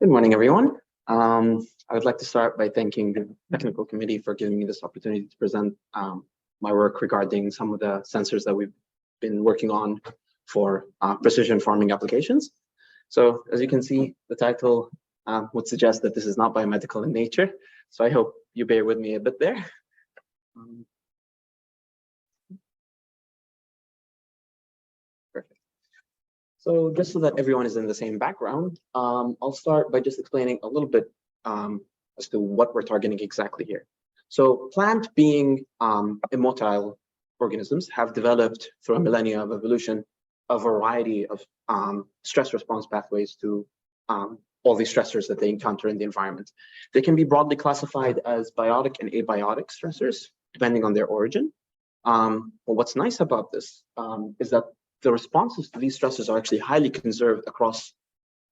Good morning, everyone. I would like to start by thanking the technical committee for giving me this opportunity to present my work regarding some of the sensors that we've been working on for precision farming applications. So as you can see, the title would suggest that this is not biomedical in nature. So I hope you bear with me a bit there. Perfect. So just so that everyone is in the same background, I'll start by just explaining a little bit as to what we're targeting exactly here. So plant being immotile organisms have developed through a millennia of evolution a variety of stress response pathways to all these stressors that they encounter in the environment. They can be broadly classified as biotic and abiotic stressors, depending on their origin. But what's nice about this is that the responses to these stressors are actually highly conserved across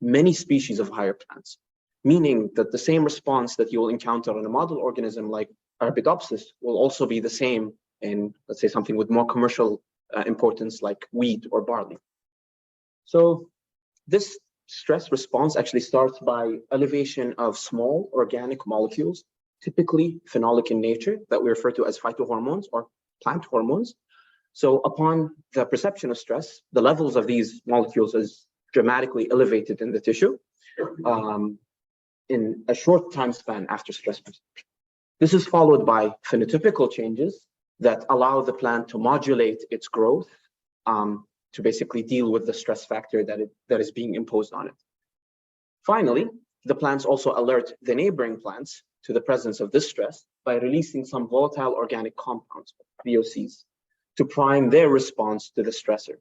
many species of higher plants, meaning that the same response that you will encounter in a model organism like Arabidopsis will also be the same in, let's say, something with more commercial importance like wheat or barley. So this stress response actually starts by elevation of small organic molecules, typically phenolic in nature, that we refer to as phytohormones or plant hormones. So upon the perception of stress, the levels of these molecules is dramatically elevated in the tissue in a short time span after stress perception. This is followed by phenotypical changes that allow the plant to modulate its growth to basically deal with the stress factor that is being imposed on it. Finally, the plants also alert the neighboring plants to the presence of this stress by releasing some volatile organic compounds, VOCs, to prime their response to the stressor.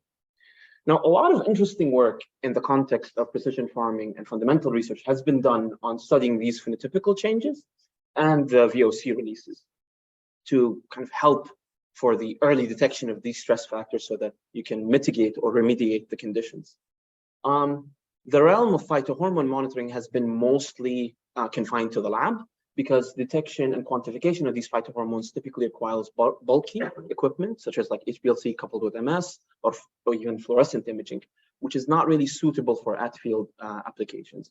Now, a lot of interesting work in the context of precision farming and fundamental research has been done on studying these phenotypical changes and the VOC releases to kind of help for the early detection of these stress factors so that you can mitigate or remediate the conditions. The realm of phytohormone monitoring has been mostly confined to the lab because detection and quantification of these phytohormones typically requires bulky equipment, such as like HPLC coupled with MS or even fluorescent imaging, which is not really suitable for at-field applications.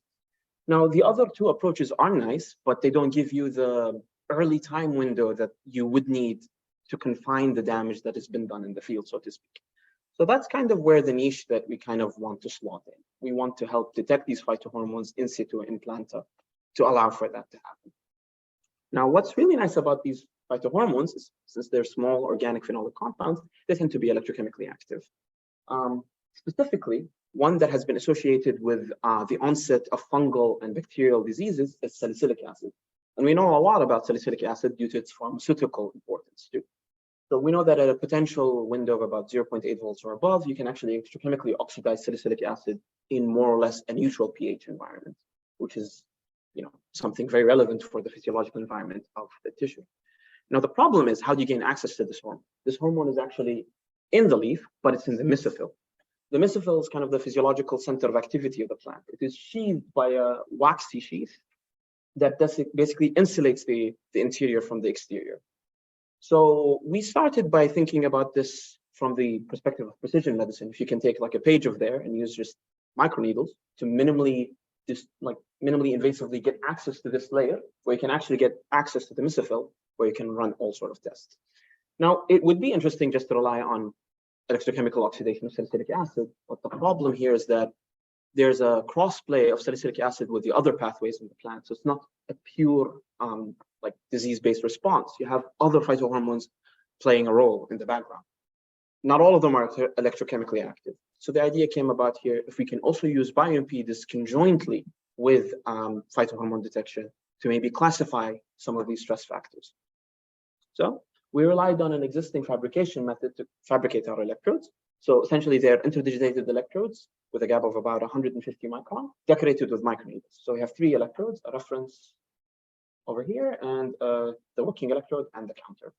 Now, the other two approaches are nice, but they don't give you the early time window that you would need to confine the damage that has been done in the field, so to speak. So that's kind of where the niche that we kind of want to slot in. We want to help detect these phytohormones in situ in planta to allow for that to happen. Now, what's really nice about these phytohormones is since they're small organic phenolic compounds, they tend to be electrochemically active. Specifically, one that has been associated with the onset of fungal and bacterial diseases is salicylic acid. And we know a lot about salicylic acid due to its pharmaceutical importance too. So we know that at a potential window of about 0.8 volts or above, you can actually electrochemically oxidize salicylic acid in more or less a neutral pH environment, which is something very relevant for the physiological environment of the tissue. Now, the problem is, how do you gain access to this hormone? This hormone is actually in the leaf, but it's in the mesophyll. The mesophyll is kind of the physiological center of activity of the plant. It is sheathed by a waxy sheath that basically insulates the interior from the exterior. So we started by thinking about this from the perspective of precision medicine. If you can take like a page of there and use just microneedles to minimally invasively get access to this layer, where you can actually get access to the mesophyll, where you can run all sort of tests. Now, it would be interesting just to rely on electrochemical oxidation of salicylic acid, but the problem here is that there's a cross-play of salicylic acid with the other pathways in the plant. So it's not a pure like disease-based response. You have other phytohormones playing a role in the background. Not all of them are electrochemically active. So the idea came about here, if we can also use bioimpedance conjointly with phytohormone detection to maybe classify some of these stress factors. So we relied on an existing fabrication method to fabricate our electrodes. So essentially they're inter-digitated electrodes with a gap of about 150 micron, decorated with microneedles. So we have 3 electrodes, a reference over here, and the working electrode and the counter.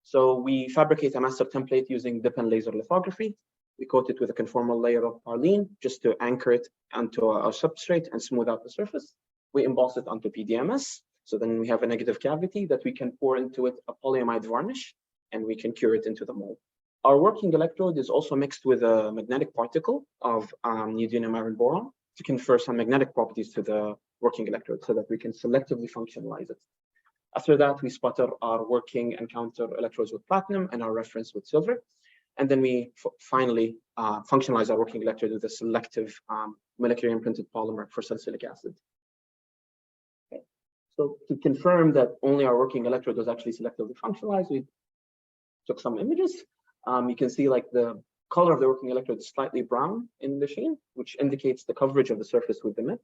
So we fabricate a master template using dip and laser lithography. We coat it with a conformal layer of Parylene just to anchor it onto our substrate and smooth out the surface. We emboss it onto PDMS. So then we have a negative cavity that we can pour into it a polyamide varnish, and we can cure it into the mold. Our working electrode is also mixed with a magnetic particle of neodymium iron boron to confer some magnetic properties to the working electrode so that we can selectively functionalize it. After that, we sputter our working and counter electrodes with platinum and our reference with silver. And then we finally functionalize our working electrode with a selective molecular imprinted polymer for salicylic acid. Okay. So to confirm that only our working electrode was actually selectively functionalized, we took some images. You can see like the color of the working electrode is slightly brown in the sheen, which indicates the coverage of the surface with the MIP,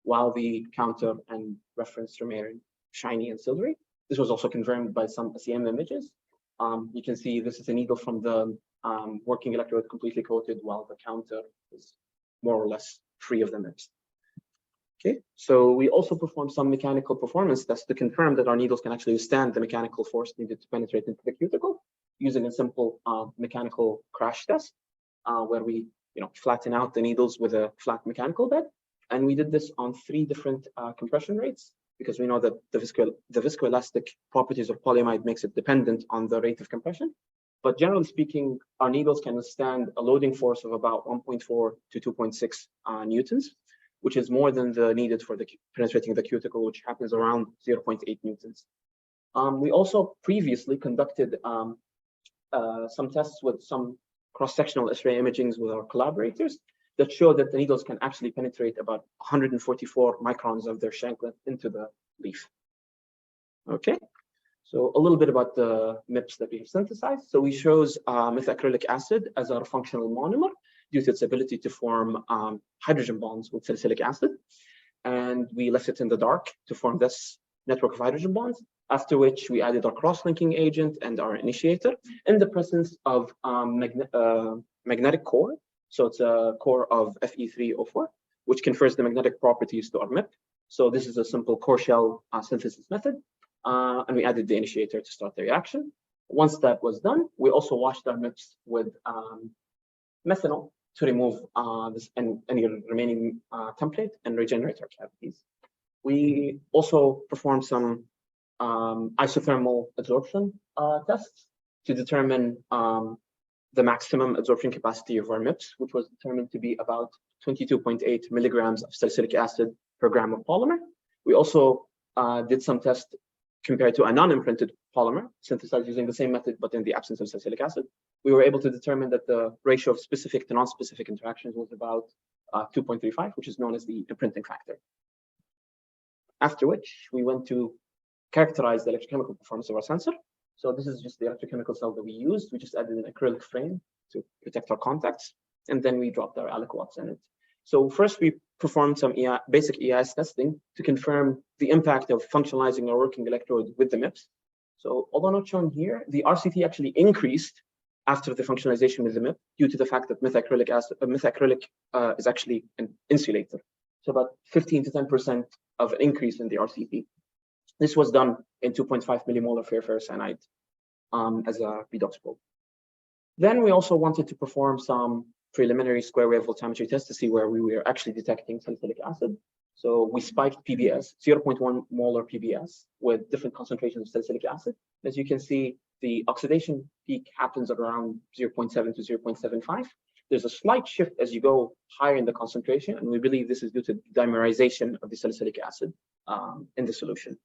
while the counter and reference remain shiny and silvery. This was also confirmed by some SEM images. You can see this is a needle from the working electrode completely coated, while the counter is more or less free of the MIPs. Okay, so we also performed some mechanical performance tests to confirm that our needles can actually withstand the mechanical force needed to penetrate into the cuticle, using a simple mechanical crash test, where we flatten out the needles with a flat mechanical bed. And we did this on 3 different compression rates, because we know that the viscoelastic properties of polyamide makes it dependent on the rate of compression. But generally speaking, our needles can withstand a loading force of about 1.4 to 2.6 newtons, which is more than the needed for the penetrating the cuticle, which happens around 0.8 newtons. We also previously conducted some tests with some cross-sectional X-ray imagings with our collaborators that show that the needles can actually penetrate about 144 microns of their shank length into the leaf. Okay, so a little bit about the MIPs that we have synthesized. So we chose methacrylic acid as our functional monomer due to its ability to form hydrogen bonds with salicylic acid. And we left it in the dark to form this network of hydrogen bonds, after which we added our cross-linking agent and our initiator in the presence of magnetic core. So it's a core of Fe3O4, which confers the magnetic properties to our MIP. So this is a simple core shell synthesis method. And we added the initiator to start the reaction. Once that was done, we also washed our MIPs with methanol to remove any remaining template and regenerate our cavities. We also performed some isothermal absorption tests to determine the maximum absorption capacity of our MIPs, which was determined to be about 22.8 milligrams of salicylic acid per gram of polymer. We also did some tests compared to a non-imprinted polymer synthesized using the same method, but in the absence of salicylic acid. We were able to determine that the ratio of specific to non-specific interactions was about 2.35, which is known as the imprinting factor. After which, we went to characterize the electrochemical performance of our sensor. So this is just the electrochemical cell that we used. We just added an acrylic frame to protect our contacts, and then we dropped our aliquots in it. So first, we performed some basic EIS testing to confirm the impact of functionalizing our working electrode with the MIPs. So although not shown here, the RCT actually increased after the functionalization with the MIP due to the fact that methacrylic is actually an insulator. So about 15 to 10% of an increase in the RCT. This was done in 2.5 millimolar ferrocyanide as a redox probe. Then we also wanted to perform some preliminary square wave voltammetry tests to see where we were actually detecting salicylic acid. So we spiked PBS, 0.1 molar PBS with different concentrations of salicylic acid. As you can see, the oxidation peak happens at around 0.7 to 0.75. There's a slight shift as you go higher in the concentration, and we believe this is due to dimerization of the salicylic acid in the solution.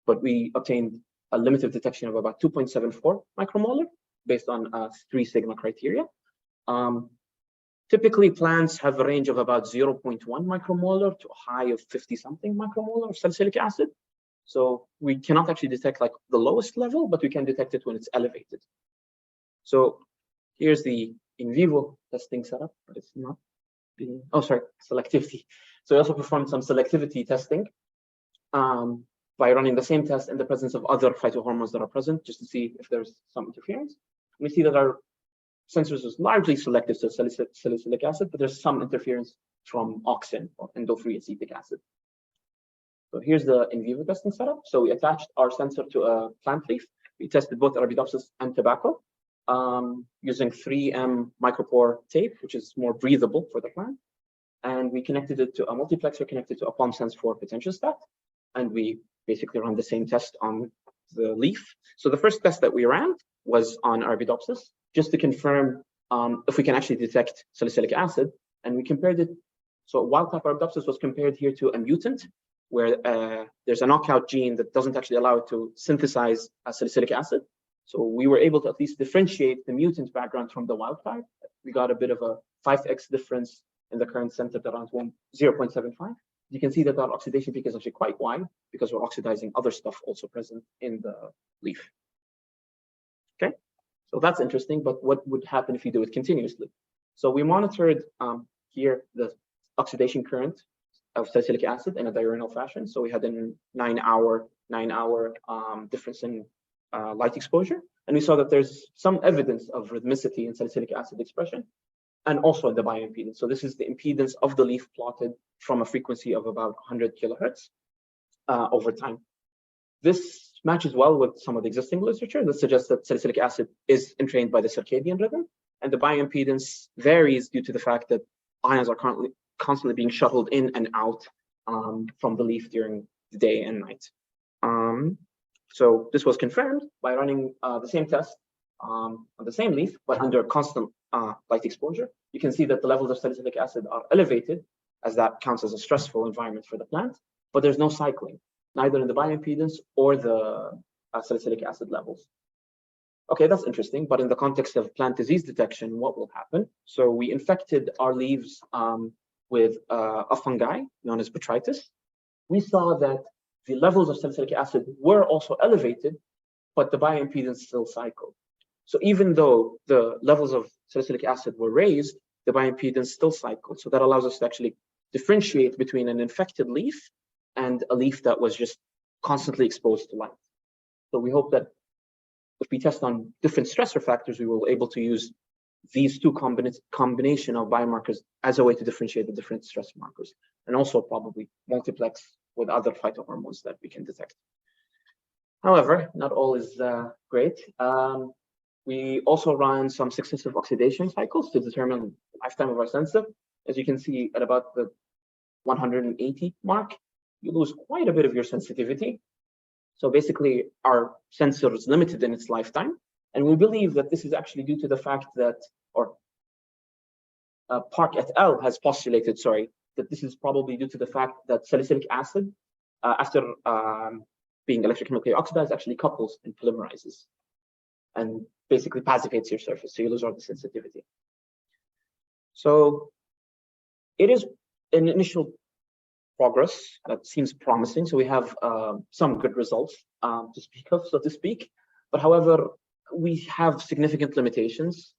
But we obtained a limit of detection of about 2.74 micromolar based on 3 sigma criteria. Typically, plants have a range of about 0.1 micromolar to a high of 50-something micromolar of salicylic acid. So we cannot actually detect like the lowest level, but we can detect it when it's elevated. So here's the in vivo testing setup, but it's not being, selectivity. So we also performed some selectivity testing by running the same test in the presence of other phytohormones that are present, just to see if there's some interference. We see that our sensors is largely selective to salicylic acid, but there's some interference from auxin or endo-free acetic acid. So here's the in vivo testing setup. So we attached our sensor to a plant leaf. We tested both Arabidopsis and tobacco using 3M micropore tape, which is more breathable for the plant. And we connected it to a multiplexer connected to a palm sense for potential stat. And we basically run the same test on the leaf. So the first test that we ran was on Arabidopsis, just to confirm if we can actually detect salicylic acid. And we compared it So wild type Arabidopsis was compared here to a mutant, where there's a knockout gene that doesn't actually allow it to synthesize salicylic acid. So we were able to at least differentiate the mutant background from the wild type. We got a bit of a 5x difference in the current centered around 0.75. You can see that our oxidation peak is actually quite wide because we're oxidizing other stuff also present in the leaf. Okay, so that's interesting, but what would happen if you do it continuously? So we monitored here the oxidation current of salicylic acid in a diurnal fashion. So we had a 9-hour difference in light exposure, and we saw that there's some evidence of rhythmicity in salicylic acid expression, and also in the bioimpedance. So this is the impedance of the leaf plotted from a frequency of about 100 kilohertz over time. This matches well with some of the existing literature that suggests that salicylic acid is entrained by the circadian rhythm, and the bioimpedance varies due to the fact that ions are constantly being shuttled in and out from the leaf during the day and night. So this was confirmed by running the same test on the same leaf, but under constant light exposure. You can see that the levels of salicylic acid are elevated, as that counts as a stressful environment for the plant, but there's no cycling, neither in the bioimpedance or the salicylic acid levels. Okay, that's interesting, but in the context of plant disease detection, what will happen? So we infected our leaves with a fungi known as botrytis. We saw that the levels of salicylic acid were also elevated, but the bioimpedance still cycled. So even though the levels of salicylic acid were raised, the bioimpedance still cycled. So that allows us to actually differentiate between an infected leaf and a leaf that was just constantly exposed to light. So we hope that if we test on different stressor factors, we will be able to use these two combination of biomarkers as a way to differentiate the different stress markers, and also probably multiplex with other phytohormones that we can detect. However, not all is great. We also ran some successive oxidation cycles to determine the lifetime of our sensor. As you can see, at about the 180 mark, you lose quite a bit of your sensitivity. So basically, our sensor is limited in its lifetime. And we believe that this is actually due to the fact that, or Park et al. Has postulated, that this is probably due to the fact that salicylic acid, after being electrochemically oxidized, actually couples and polymerizes and basically passivates your surface, so you lose all the sensitivity. So it is an initial progress that seems promising. So we have some good results to speak of, so to speak. But however, we have significant limitations,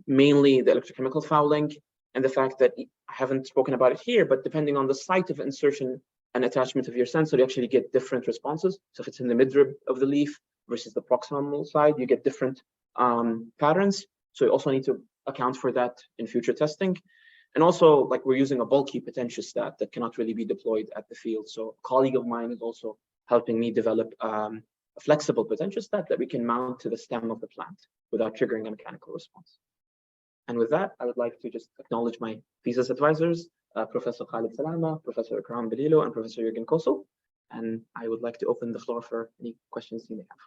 mainly the electrochemical fouling and the fact that I haven't spoken about it here, but depending on the site of insertion and attachment of your sensor, you actually get different responses. So if it's in the midrib of the leaf versus the proximal side, you get different patterns. So you also need to account for that in future testing. And also, like, we're using a bulky potentiostat that cannot really be deployed at the field. So a colleague of mine is also helping me develop a flexible potentiostat that we can mount to the stem of the plant without triggering a mechanical response. And with that, I would like to just acknowledge my thesis advisors, Professor Khaled Salama, Professor Ikram Blilou, and Professor Jurgen Kosel. And I would like to open the floor for any questions you may have.